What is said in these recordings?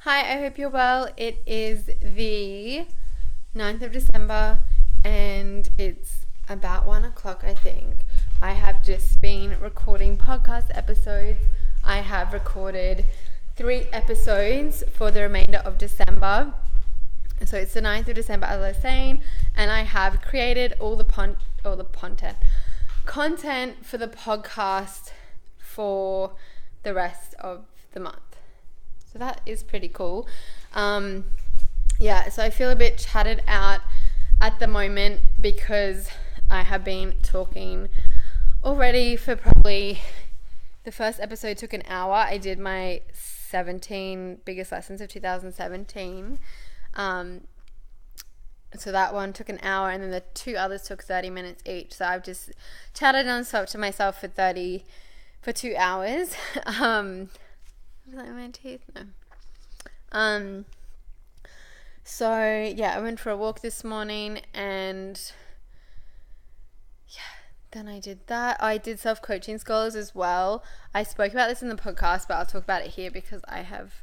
Hi, I hope you're well. It is the 9th of December and it's about 1 o'clock, I think. I have just been recording podcast episodes. I have recorded 3 episodes for the remainder of December. So it's the 9th of December, as I was saying, and I have created all the content for the podcast for the rest of the month. So that is pretty cool. So I feel a bit chatted out at the moment because I have been talking already for probably, the first episode took an hour. I did my 17 biggest lessons of 2017. So that one took an hour, and then the 2 others took 30 minutes each. So I've just chatted non-stop to myself for 2 hours. Was that in my teeth? No. So I went for a walk this morning, and then I did that. I did self-coaching scholars as well. I spoke about this in the podcast, but I'll talk about it here because I have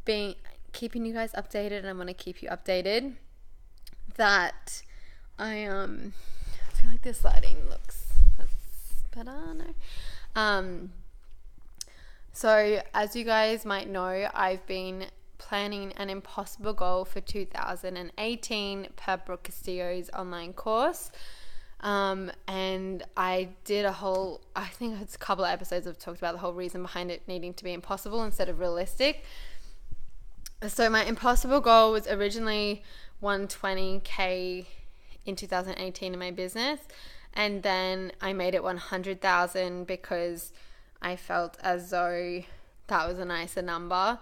been keeping you guys updated, and I want to keep you updated. That I feel like this lighting looks better. No. So as you guys might know, I've been planning an impossible goal for 2018 per Brooke Castillo's online course. And I did I think it's a couple of episodes I've talked about the whole reason behind it needing to be impossible instead of realistic. So my impossible goal was originally 120k in 2018 in my business. And then I made it 100,000 because I felt as though that was a nicer number.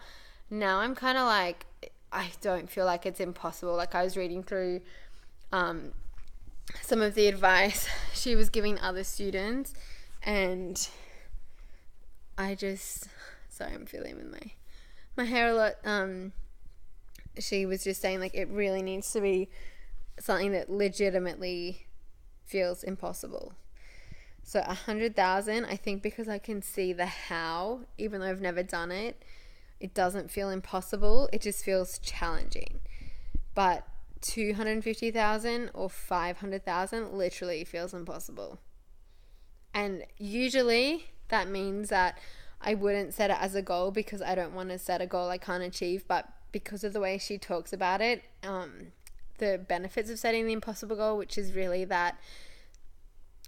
Now I'm kind of like, I don't feel like it's impossible. Like, I was reading through some of the advice she was giving other students, and I'm feeling with my hair a lot. She was just saying, like, it really needs to be something that legitimately feels impossible. So 100,000, I think, because I can see the how, even though I've never done it, it doesn't feel impossible. It just feels challenging. But 250,000 or 500,000 literally feels impossible. And usually that means that I wouldn't set it as a goal because I don't want to set a goal I can't achieve. But because of the way she talks about it, the benefits of setting the impossible goal, which is really that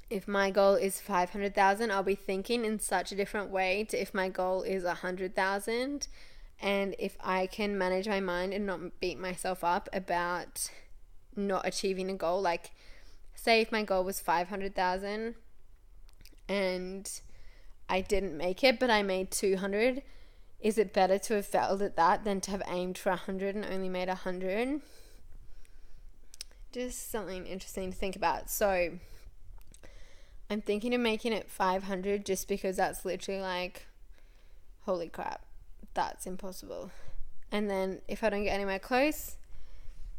if my goal is 500,000, I'll be thinking in such a different way to if my goal is 100,000. And if I can manage my mind and not beat myself up about not achieving a goal, like say if my goal was 500,000 and I didn't make it, but I made 200, is it better to have failed at that than to have aimed for 100 and only made 100? Just something interesting to think about. So I'm thinking of making it 500 just because that's literally like, holy crap, that's impossible. And then if I don't get anywhere close,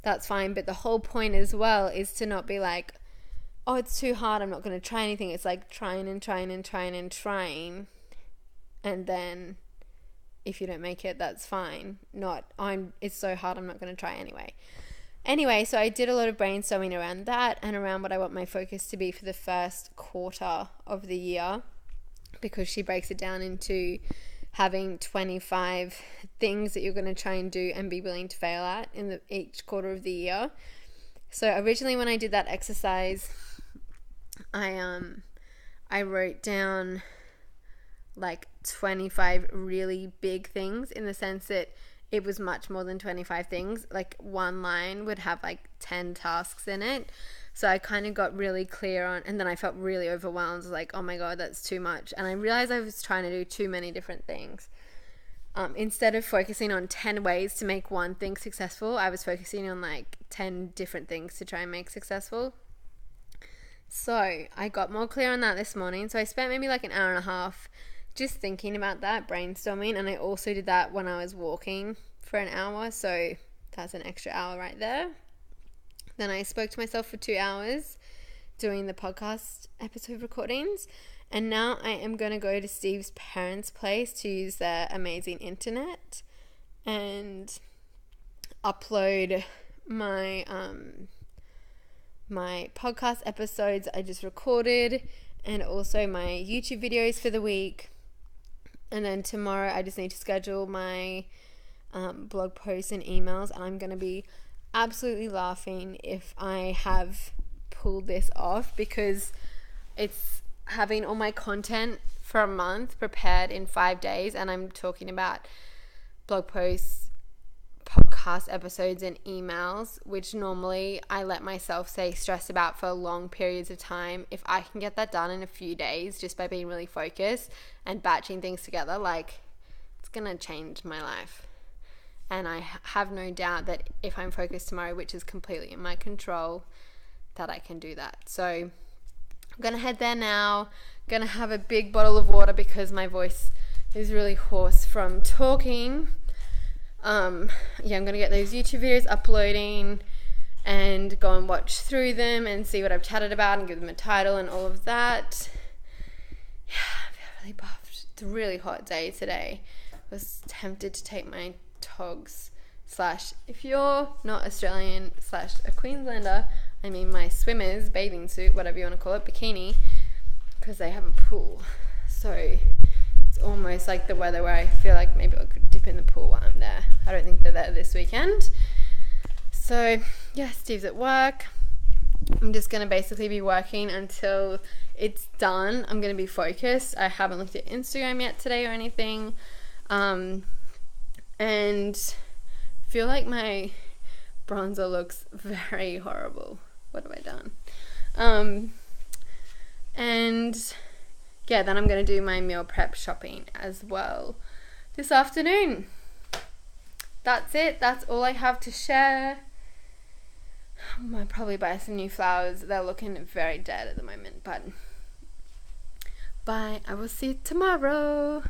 that's fine. But the whole point as well is to not be like, oh, it's too hard, I'm not going to try anything. It's like trying. And then if you don't make it, that's fine. It's so hard, I'm not going to try anyway. Anyway, so I did a lot of brainstorming around that and around what I want my focus to be for the first quarter of the year, because she breaks it down into having 25 things that you're going to try and do and be willing to fail at in each quarter of the year. So originally when I did that exercise, I wrote down like 25 really big things, in the sense that it was much more than 25 things. Like one line would have like 10 tasks in it. So I kind of got really clear on, and then I felt really overwhelmed. Like, oh my God, that's too much. And I realized I was trying to do too many different things. Instead of focusing on 10 ways to make one thing successful, I was focusing on like 10 different things to try and make successful. So I got more clear on that this morning. So I spent maybe like an hour and a half just thinking about that, brainstorming, and I also did that when I was walking for an hour, so that's an extra hour right there. Then I spoke to myself for 2 hours doing the podcast episode recordings, and now I am going to go to Steve's parents' place to use their amazing internet, and upload my my podcast episodes I just recorded, and also my YouTube videos for the week. And then tomorrow I just need to schedule my blog posts and emails, and I'm going to be absolutely laughing if I have pulled this off, because it's having all my content for a month prepared in 5 days, and I'm talking about blog posts, podcast episodes, and emails, which normally I let myself say stress about for long periods of time. If I can get that done in a few days just by being really focused and batching things together, like, it's gonna change my life. And I have no doubt that if I'm focused tomorrow, which is completely in my control, that I can do that. So I'm gonna head there now. Gonna have a big bottle of water because my voice is really hoarse from talking. I'm gonna get those YouTube videos uploading and go and watch through them and see what I've chatted about and give them a title and all of that. Yeah, I feel really buffed. It's a really hot day today. I was tempted to take my togs / if you're not Australian / a Queenslander, I mean my swimmers, bathing suit, whatever you want to call it, bikini, because they have a pool. So it's almost like the weather where I feel like maybe I could dip in the pool while I'm there. I don't think they're there this weekend. So yeah, Steve's at work. I'm just going to basically be working until it's done. I'm going to be focused. I haven't looked at Instagram yet today or anything. And feel like my bronzer looks very horrible. What have I done? And yeah, then I'm going to do my meal prep shopping as well this afternoon. That's it. That's all I have to share. I might probably buy some new flowers. They're looking very dead at the moment, but bye. I will see you tomorrow.